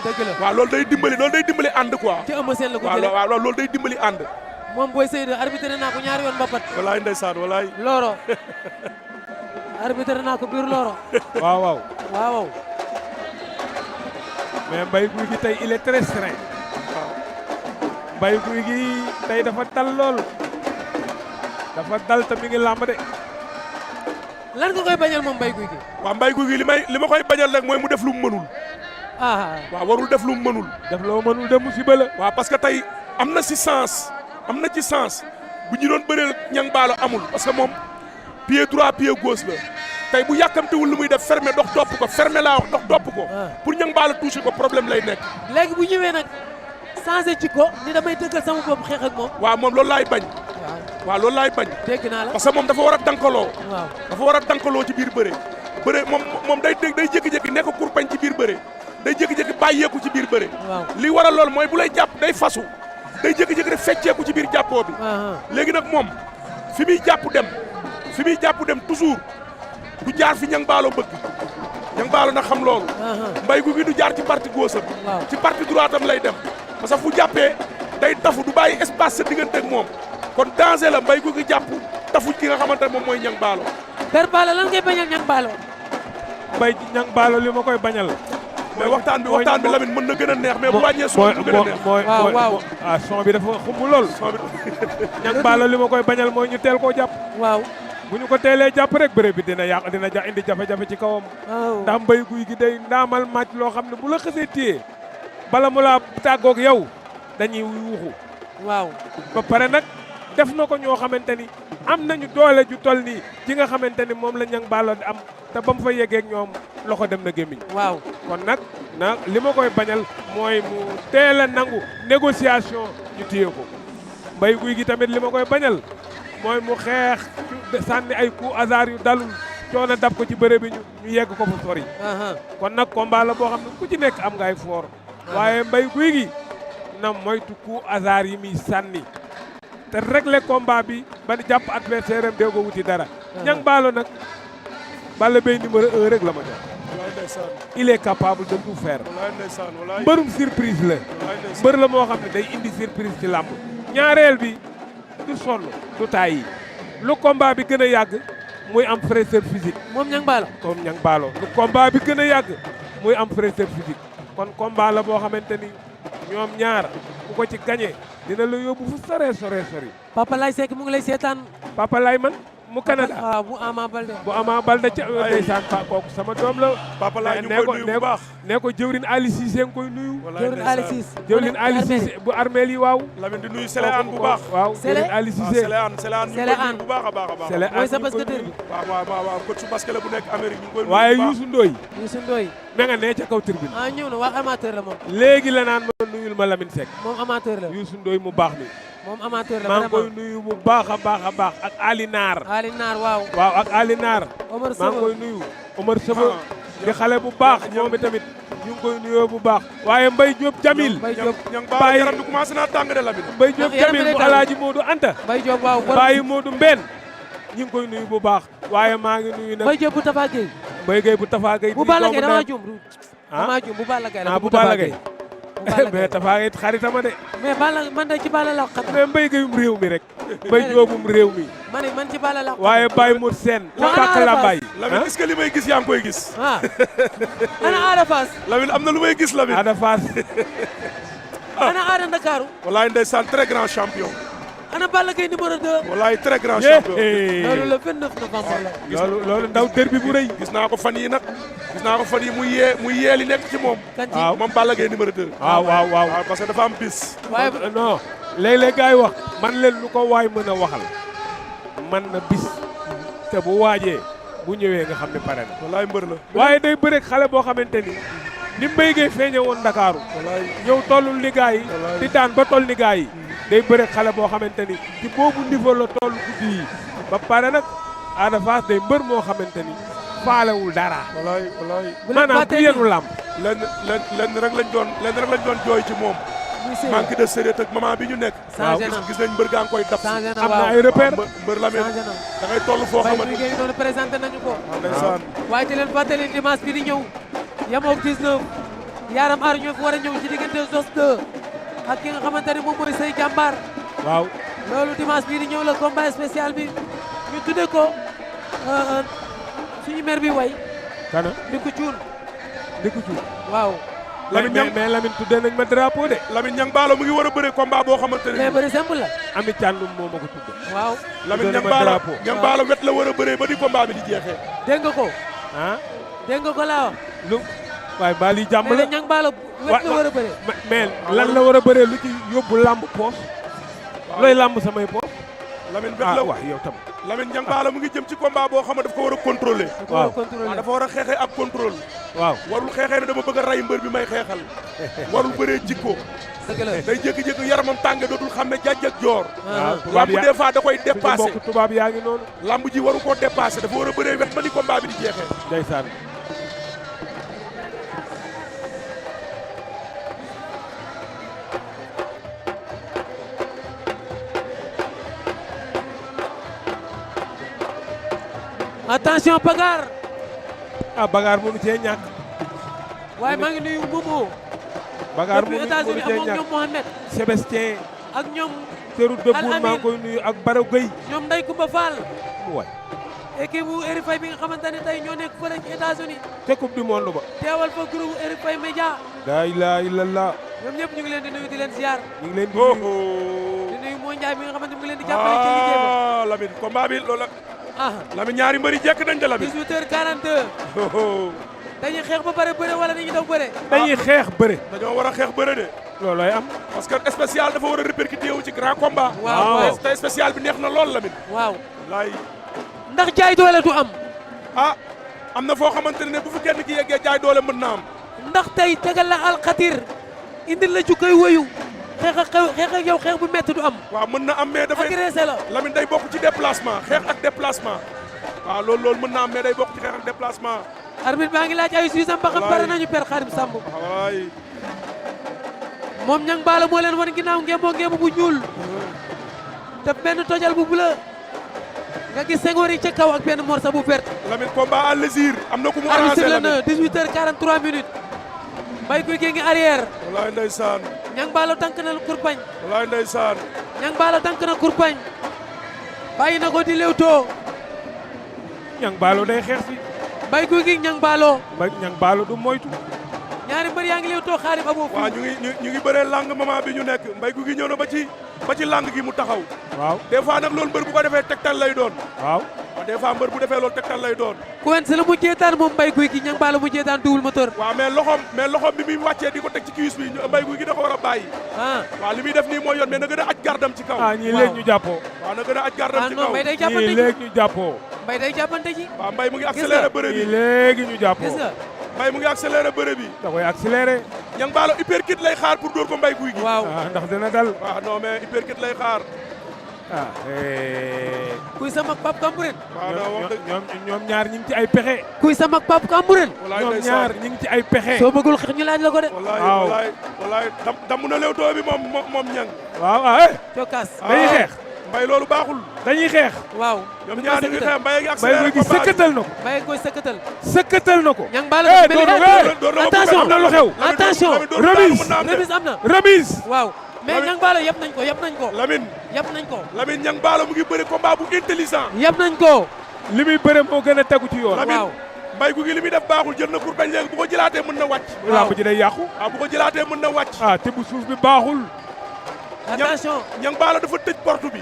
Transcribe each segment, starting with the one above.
dëgg la waaw loolu day dimbali ànd quoi. ci Eumeu Sène la ko jëlee waaw loolu day dimbali ànd. moom Boy Seydi arbitre naa ko ñaari yoon mbapat. walaay ndeysaan walaay. Loro. arbitre naa ko biir Loro. waaw. mais Mbaye Gouy Gui tey il est très serein. waaw. Mbaye Gouy Gui tey dafa dal lool. dafa dal te mi ngi làmb de. lan nga koy bañal moom Mbaye Gouy Gui. waaw Mbaye Gouy Gui li ma koy bañal rek mooy mu def lu mu mënul. waaw warul def lu mu mënul. def loo mënul de musiba la. waaw parce que tey am na ci sens bu ñu doon bëreel ñang baalo amul parce que moom pied droit pied gauche la tey bu yàkkamtewul lu muy def fermé dox topp ko fermé laa wax dox topp ko. pour ñang baalo touché ko problème lay nekk. léegi bu ñëwee nag changé ci ko ni damay dëggal sama bopp xeex ak moom. waaw moom loolu laay bañ. waaw loolu laay bañ. dégg naa la parce que moom dafa war a dankaloo. waaw dafa war a dankaloo ci biir bëre. moom day jékki-jékki nekk kurpañ ci biir bëre. day jékki-jékki bàyyeeku ci biir bëre. waaw li waral lool mooy bu lay jàpp day fasu. day jékki-jékki rek fecceeku ci biir jàppoo bi. léegi nag moom fi muy jàpp dem toujours du jaar fi ñang baalo bëgg. ñang baalo nag xam loolu. Mbaye Gouy Gui du jaar ci partie gauche am. ci partie droite am lay dem. parce que fu jàppee day tafu du bàyyi espace sa diggante ak moom. kon danger la Mbaye Gouy Gui jàpp tafu ki nga xamante ne moom mooy ñang baalo. Père Balla lan ngay bañal ñang baalo. Mbaye ñang baalo li ma koy bañal. mais waxtaan bi Lamine mën na gën a neex mais bu wàññee son bi gën a neex. waaw son bi dafa xumb lool. ñang baalo li ma koy bañal mooy ñu teel koo jàpp. waaw bu ñu ko teelee jàpp rek bëre bi dina indi jafe-jafe ci kawam. ndax Mbaye Gouy Gui day ndaamal màcc loo xam ne bu la xasee téye bala mu laa tàggoog yow dañuy wuuxu. waaw ba pare nag def na ko ñoo xamante ni am nañu doole ju toll nii ci nga xamante ni moom la ñang baalo di am te ba mu fa yeggeeg ñoom loxo dem na gémmiñ. waaw kon nag li ma koy bañal mooy mu teel a nangu négociation ñu téye ko. Mbaye Gouy Gui tamit li ma koy bañal mooy mu xeex sànni ay coup hasard yu dalul coono dab ko ci bëre bi ñu yegg ko fu sori. kon nag combat la boo xam ne ku ci nekk am nga ay foor. waaye Mbaye Gouy Gui na moytu coup hasard yi muy sànni te régler combat bi ba jàpp adversaire am déggoo wuti dara. ñang baalo nag Balla Gaye numéro 1 rek la ma jox. il est capable de tout faire. mbërum surprise la. mbër la moo xam ne day indi surprise ci làmb. ñaareel bi du sonn du tàyyi lu combat bi gën a yàgg muy am fraîcheur physique. moom ñang baalo. comme ñang baalo lu combat bi gën a yàgg muy am fraîcheur physique. kon combat la boo xamante ni ñoom ñaar ku ko ci gagné dina la yóbbu fu sore sori. Papa Laye Seck mu ngi lay seetaan. Papa Laye man mu Canada. waaw bu Ama Baldé. bu Ama Baldé ca ndeysaan kooku sama doom la. Papa Laye ñu ngi koy nuyu bu baax nee ko jëwrin Ali Cissé nga koy nuyu. jëwrin Ali Cissé. jëwrin Ali Cissé bu armeel yi waaw. Lamine di nuyu Sele An bu baax. waaw jëwrin Ali Cissé. Sele An ñu koy nuyu bu baax a baax. Sele An mooy sa basketteur bi. waaw coach su basket la bu nekk Amérique ñu ngi koy nuyu. waaye Youssou Ndoye. Youssou Ndoye. ma nga nee ca kaw tribune. ñëw na waa amateur la moom. léegi la naan ma nuyul ma Lamine Seck. moom amateur la. Youssou Ndoye mu baax mi. moom amateur la maa ngi vraiment koy nuyu bu baax a baax ak Ali Naar. Ali Naar waaw. waaw ak Ali Naar. Omar maa ngi koy nuyu Omar Sëba. di xale bu baax moom tamit ñu ngi koy nuyoo bu baax. waaye Mbaye Diop Jamil. Mbaye Diop ñang baalo yaram bi commencé naa tàng de Lamine. Mbaye Diop Jamil bu Alaaji Modou Anta. Mbaye Diop waaw. Baye Modou Mbène ñu ngi koy nuyu bu baax. waaye maa ngi nuyu nag Mbaye Diop bu Tafa Gueye. Mbaye Gueye bu Tafa Gueye. bu Balla Gaye damaa juum. damaa juum bu Balla Gaye la bu Balla Gaye. mais Tafa Gueye xaritama de. mais Balla man de ci Balla la xam. mais Mbaye Gueyum réew mi rek. Mbaye Diopum réew mi. man ci Balla la xam. waaye Baye Mour Sène. waaw pàkk la Baye. Lamine est-ce que li may gis yaa ngi koy gis. ana Ada Fass. Lamine am na lu may gis Lamine. Ada Fass. ana Ada Ndakaaru. wallaay ndeysaan très grand champion. ana Balla Gaye numéro 2. wallaay très grand champion. loolu le 29 novembre la. loolu ndaw derby bu rëy. gis naa ko fan yi nag. gis naa ko fan yi muy yee li nekk ci moom. kan ci moom Balla Gaye numéro 2. waaw parce que dafa am bis. waaye non léeg-léeg gars yi wax man leen lu ko waay mën a waxal man na bis te bu waajee bu ñëwee nga xam ne pare na. wallaay mbër la. waaye day bëreeg xale boo xamante ni Mbaye Gueye feeñe woon Ndakaaru. ñëw tollul ni gars yi. di daan ba toll ni gars yi. day bëreeg xale boo xamante ni ci boobu niveau la toll guddi yi ba pare nag Ada Fass day mbër moo xamante ni faalewul dara. wallaay. maanaam bu yenu làmb. lenn rek lañ doon jooy ci moom. manque de sérieux ak moment bi ñu nekk. waaw gis nañ mbër gaa ngi koy dab. am na ay repère. mbër la mel da ngay toll foo xamante Mbaye Gueye doon présenté nañu ko. ndeysaan. waaye di leen fàttali dimanche bi di ñëw. yamook 19 Yaram Aar ñoo fi war a ñëw ci diggante Zoss 2 ak ki nga xamante ne moom mooy Sey Jàmbaar. waaw loolu dimanche bii di ñëw la combat spécial bi ñu tudde ko suñu maire bi way kana Ndiku Cuun. waaw. Lamine Niang mais Lamine tuddee nañ ma drapeau de. Lamine Niang Ballo mu ngi war a bëre combat boo xamante ne. mais bëri simple la. Ami Thiandoum moo ma ko tudde. waaw. Lamine Niang Ballo wet la war a bëree ba di combat bi di jeexee. dégg nga ko. ah. dégg nga ko laa wax. lu waaye ba lii jàmm la mais Niang Ballo wet la war a bëree. mais lan la war a bëree lu ci yóbbu làmb poos. looy làmb samay poos. Lamine wet la wax yow tam. Lamine Niang Ballo mu ngi jëm ci combat boo xam ne daf ko war a contrôler. waaw dafa war a xeexee ak contrôle. waaw warul xeexee ne dama bëgg a ray mbër bi may xeexal. warul bëree jikko. dëgg la day jékki-jékki yaramam tànge dootul xam ne jàjj ak joor. waaw lamb des fois da koy dépassé. mbokk tubaab yaa ngi noonu. lamb ji waru koo dépassé dafa war a bëree wet ba ni combat bi di jeexee. ndeysaan. attention Bagar. Bagar mënu cee ñàkk. waaye maa ngi nuyu Momo. Bagar depuis mënu États-Unis cee ak ñàkk ñoom Mohamed. Sébastien. ak ñoom. Teru Debour maa ngi koy nuyu ak Baro Gueye. ñoom Ndeye Coumba Fall. waay. équipe bu RFI bi nga xamante ne tey ñoo nekk fële ci États-Unis. te coupe du monde ba. teewal fa groupe RFI Média. laa ilaaha illallah. ñoom ñëpp ñu ngi leen di nuyu di leen ziar. ñu ngi leen di nuyu. di nuyu Moo Ndiaye mi nga xamante mu ngi leen di jàppale ci liggéey ba. Lamine combat bi loolu la. ah Lamine ñaari mbëri jekk nañ de Lamine. 18h42. dañuy xeex ba pare bëre wala dañuy daw bëre. dañuy xeex bëre. dañoo war a xeex bëre de. loolooy am. parce que spécial dafa war a répercuté wu ci grand combat. waaw te spécial bi neex na lool Lamine. waaw. laay. ndax jaay doole du am. am na foo xamante ne bu fi kenn ki yeggee jaay doole mën na am. ndax tey tegal la alxatir indil la ju koy woyu xeex ak yow xeex bu métti du am. waaw mën na am mais dafay agressé la. Lamine day bokk ci déplacement xeex ak déplacement. waaw loolu mën na am mais day bokk ci xeex ak déplacement. arbitre baa ngi laaj ay suisam ba xam pare nañu per Xaadim Samb. waay. moom Niang Ballo moo leen wan ginnaaw ngémbo bu ñuul. te benn tojal bu bleu. nga gis sengoor yi ca kaw ak benn morsa bu vert. Lamine combat à lésir am na ku mu arrangé Lamine 18h43 minutes. Mbaye Gouye Gui ngi arrière. wallaay ndeysaan. Niang Ballo tànk na kurpañ. wallaay ndeysaan. Niang Ballo tànk na kurpañ. bàyyi na ko di lewtoo. Niang Ballo day xeex si. Mbaye Gouye Gui Niang Ballo. Niang Ballo du moytu. ñaari mbër yaa ngi lewtoo Xaadim Abou. waaw ñu ngi bëree lang moment bi ñu nekk Mbaye Gouye Gui ñëw na ba ci lang gi mu taxaw. waaw des fois nag loolu mbër bu ko defee tegtal lay doon. waaw des fois mbër bu defee loolu tegtal lay doon. Coen si la mujjee daan moom Mbaye Gouye Gui Niang Ballo mujjee daan double moteur. waaw mais loxoom bi muy wàccee di ko teg ci kiwis bi Mbaye Gouye Gui da ko war a bàyyi. waaw li muy def nii mooy yoon mais na gën a aj gardam ci kaw. ñii léegi ñu jàppoo. waaw na gën a aj gardam ci kaw. Mbaye day jàppante ñii léegi ñu jàppoo. Mbaye day jàppante ji. waaw Mbaye mu ngi accéléré bëre bi. ñii léegi ñu jàppoo. gis nga. Mbaye mu ngi accéléré bëre bi. da koy accéléré. Niang Ballo uppercut lay xaar pour dóor ko Mbaye Gouye Gui. waaw ndax dina dal. waaw non mais uppercut lay xaar. kuy sama Pape Kambourène. ñoom ñaar ñi ngi ci ay pexe. kuy sama Pape Kambourène. ñoom ñaar ñi ngi ci ay pexe. soo bëggul xeex ñu laaj la ko de. wallaay damm na Leewtoo bi moom Niang. waaw cokkaas. dañuy xeex. Mbaye loolu baaxul. dañuy xeex. waaw. ñoom ñaar ñu ngi xeex Mbaye ngi Mbaye accéléré Gouye Gui sëkkatal na ko. Mbaye koy sëkkatal. sëkkatal na ko. Niang Ballo attention am na lu xew. attention remise am na. remise. waaw mais Niang Ballo yëpp nañ ko. Lamine Niang Ballo mu ngi bëri combat bu intelligent. yëpp nañ ko. li muy bëre moo gën a tegu ci yoon. Lamine Mbaye Gouye Gui li muy def baaxul jël na pour bañ léegi bu ko jëlaatee mën na wàcc. lamb ji day yàqu. bu ko jëlaatee mën na wàcc. te bu suuf bi baaxul. attention Niang Ballo dafa tëj porte bi.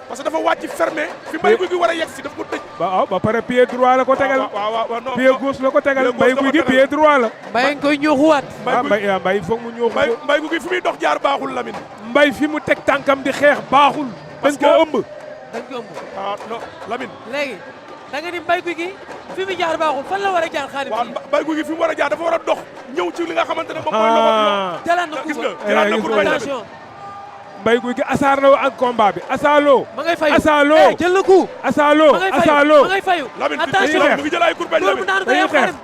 parce que dafa wàcc fermé. fi Mbaye Gouye Gui war a yegg si daf ko tëj. ba pare pied droit la ko tegal. waaw non pied gauche la ko tegal. Mbaye Gouye Gui pied droit la. Mbaye nga koy ñuuxuwaat. Mbaye foog mu ñuuxu ko. Mbaye Gouye Gui fi muy dox jaar baaxul Lamine. Mbaye fi mu teg tànkam di xeex baaxul. dañ koo ëmb. non Lamine. léegi da nga ni Mbaye Gouye Gui fi mu jaar baaxul fan la war a jaar Xaadim. waaw Mbaye Gouye Gui fi mu war a jaar dafa war a dox ñëw ci li nga xamante ne moom mooy loxo. jëlaat na gis ko nga jëlaat na ko attention. Mbaye Gouye Gui asaar na ak combat bi asaaloo. ma ngay fayu asaaloo jël na coup. asaaloo asaaloo. ma ngay fayu Lamine attention mu ngi jël ay kurbañ dóor bu daanu bi yow Xaadim.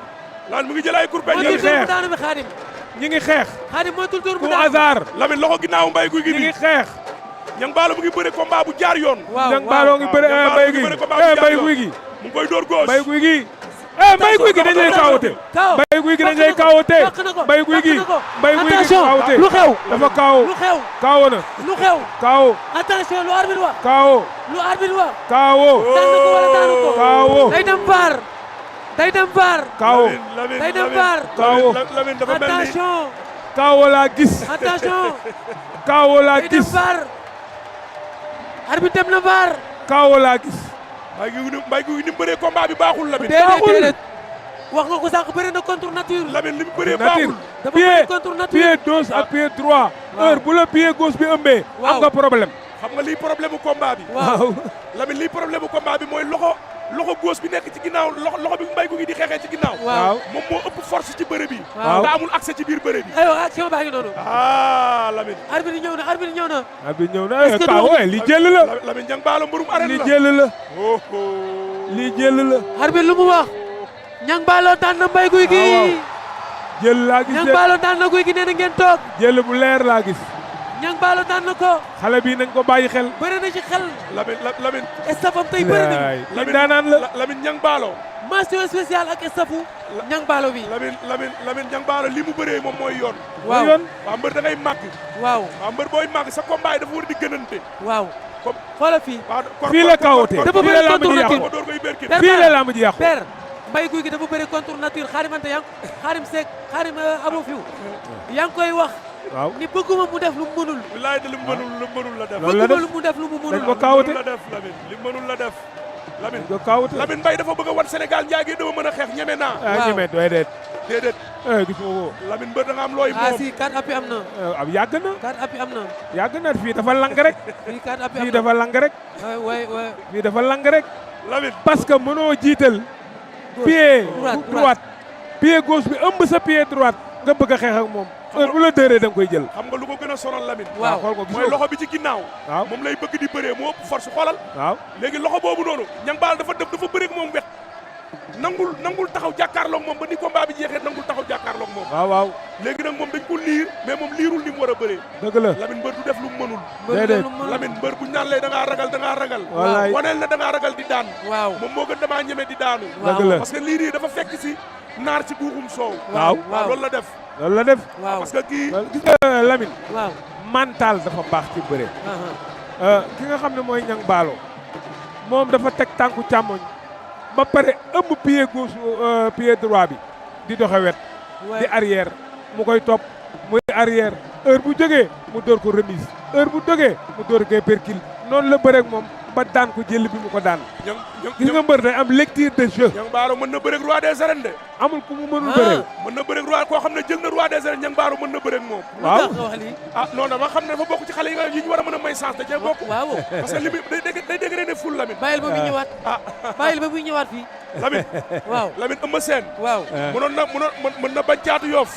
Lamine mu ngi jël ay kurbañ mooy dóor bu daanu bi Xaadim. ñi ngi xeex. Xaadim mooy dóor bu ku daanu. hasard. Lamine loxo ginnaaw Mbaye Gouye Gui ñi bi ngi xeex. Niang Ballo mu ngi bëre combat bu jaar yoon. Niang Ballo ngi bëre Mbaye Gouye Gui. Mbaye Gouye Gui. mu ngi koy dóor gauche. Mbaye Gouye Gui. Mbaye Gouye Gui dañ lay kaawate. Mbaye Gouy Gui dañ lay kaawate. Mbaye Gouy Gui Mbaye Gouy Gui attention kaawate. lu xew dafa kaaw. lu xew kaawo na. lu xew kaawo. attention lu arbitre wax kaawo. lu arbitre wax kaawo. daan na ko wala daanu ko kaawo. day dem VAR day dem VAR kaawo. day dem VAR kaawo. Lamine dafa mel ni attention kaawo laa gis. attention kaawo laa day dem gis. VAR arbitre dem na VAR kaawo laa gis. Mbaye Gouy Gui ni mu bëree combat bi baaxul Lamine. déedéet wax nga ko sànq bëri na contre nature Lamine li mu bëree nature baaxul. dafa bëri contre pied nature pied gauche ak pied droit. heure bu la pied gauche bi ëmbee. Waaw. am nga problème. xam nga lii problème mu combat bi. waaw Lamine lii problème mu combat bi mooy loxo gauche bi nekk ci ginnaaw loxo bi Mbaye Gouy Gui di xeexee ci ginnaaw. waaw moom moo ëpp force ci bëre bi. Waaw. te amul accès ci biir bëre bi. aywa action baa ngi noonu Lamine. arbitre ñëw na arbitre ñëw na abi ñëw Est-ce na que kaawo li jël la. Lamine Niang Ballo mbërum arène li la. jël la. Oh, oh. li jël la. arbitre lu mu wax Niang Ballo daan na Mbaye Gouy Gui waaw. jël laa gis Niang de. Ballo daan na Gouy Gui nee na ngeen toog jël bu leer laa gis. Niang Ballo daan na ko xale bi nañ ko bàyyi xel. bëri na ci xel Lamine estafam tey bëri nañu laay li daanaan la. Lamine Niang Ballo. mention spéciale ak estafu Niang Ballo bi Lamine Niang Ballo li mu bëree moom mooy yoon. waaw yoon. waa mbër da ngay màgg. waaw waa mbër booy màgg sa combat yi dafa war di gënante. waaw comme xoolal fii fii la kaawatee. dafa fii bëri la lamb contre ji nature yàqu. door koy berkil. Per fii la lamb ji yàqu. père Mbaye Gouy Gui dafa bëri contre nature xaarimante yang xaarim Seck xaarim abo fiw yaa ngi koy wax waaw. ni bëgguma mu def lu mu mënul bilaay de lu mu mënul la def. loolu la bëgguma def lu mu def lu mu dañ mënul ko kaawate. la def Lamine li mënul la def. Lamine ko kaawate. Lamine Mbaye dafa bëgg a wan Sénégal njaay gi dama mën a xeex ñeme naa. ah ñeme doy deet. déedéet gis nga ko. Lamine mbër da nga am looy ah moom. si 4 appuis am na ab yàgg na. 4 appuis am na yàgg na fii dafa lang rek. fii 4 appuis am fii na dafa lang rek. waay waay fii dafa lang rek. Lamine parce que mënoo jiital. pied droite pied gauche bi ëmb sa pied droite nga bëgg a xeex ak moom. heure bu la dëree da nga koy jël. xam nga lu ko gën a sonal Lamine. waaw xool ko gis mooy loxo bi ci ginnaaw. waaw moom lay bëgg di bëree moo ëpp force xoolal. waaw. léegi loxo boobu noonu Niang Ballo dafa bëri ak moom wet. nangul taxaw jàkkaarloog moom ba ni combat bi jeexee nangul taxaw jàkkaarloog moom. waaw waaw. léegi nag moom dañ ko liir mais moom liirul ni mu war a bëree. dëgg la. Lamine mbër du def lu mu mënul. déedéet. Lamine mbër buñ naan lay da ngaa ragal. wallaay. waneel na da ngaa ragal di daan. waaw moom moo gën damaa ñeme di daanu. dëgg la. parce que liir yi dafa fekk si naar ci guuxum soow. waaw. waaw loolu la def. loolu la def. waaw parce que kii. gis nga Lamine. waaw mental dafa baax ci bëre. ki nga xam ne mooy Niang Ballo moom dafa teg tànku càmmoñ ba pare ëmb pied gauche pied droit bi di doxe wet di arrière mu koy topp muy arrière heure bu jógee mu door ko remise heure bu jógee mu door koy percule noonu la bëreeg moom ba daan ko jël bi mu ko daan. gis nga mbër day am lecture de jeu. Niang Ballo mën na bëreeg roi des arènes de. amul ku mu mënul bëreel. mën na bëreeg roi koo xam ne jël na roi des arènes Niang Ballo mën na bëreeg moom. waaw nga wax lii non dama xam ne dafa bokk ci xale yi ñu war a mën a may chance da cee bokk. waaw parce que li muy day dégg ne ful Lamine. bàyyil ba muy ñëwaat bàyyil ba muy ñëwaat fii Lamine. waaw Lamine Eumeu Sène. waaw mën na bañ caatu yoof.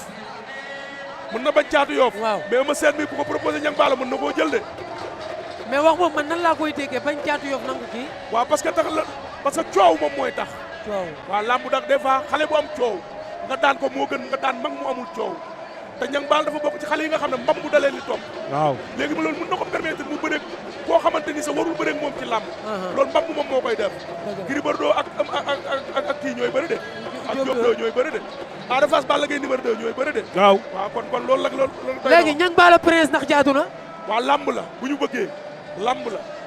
mën na bañ caatu yoof. waaw mais Eumeu Sène mi ku ko proposé Niang Ballo mën na koo jël de. mais wax moom man nan laa koy déggee bañ caatu yof nangu kii waaw parce que coow moom mooy tax. coow waaw lambu dak des fois xale bu am coow nga daan ko moo gën nga daan mag mu amul coow te Niang Ballo dafa bokk ci xale yi nga xam ne mbam bu dalee li topp. waaw léegi ma loolu mën na ko permettre mu bëreeg koo xamante ni sa warul bëreeg moom ci làmb. loolu mbam moom moo koy def. Gris Bordeaux ak kii ñooy bëri de. ak Diop 2 ñooy bëri de. Ada Fass Balla Gaye numéro 2 ñooy bëri de. waaw kon loolu la loolu. léegi Niang Ballo Prince ndax jaadu na waaw làmb la bu ñu bëggee làmb la.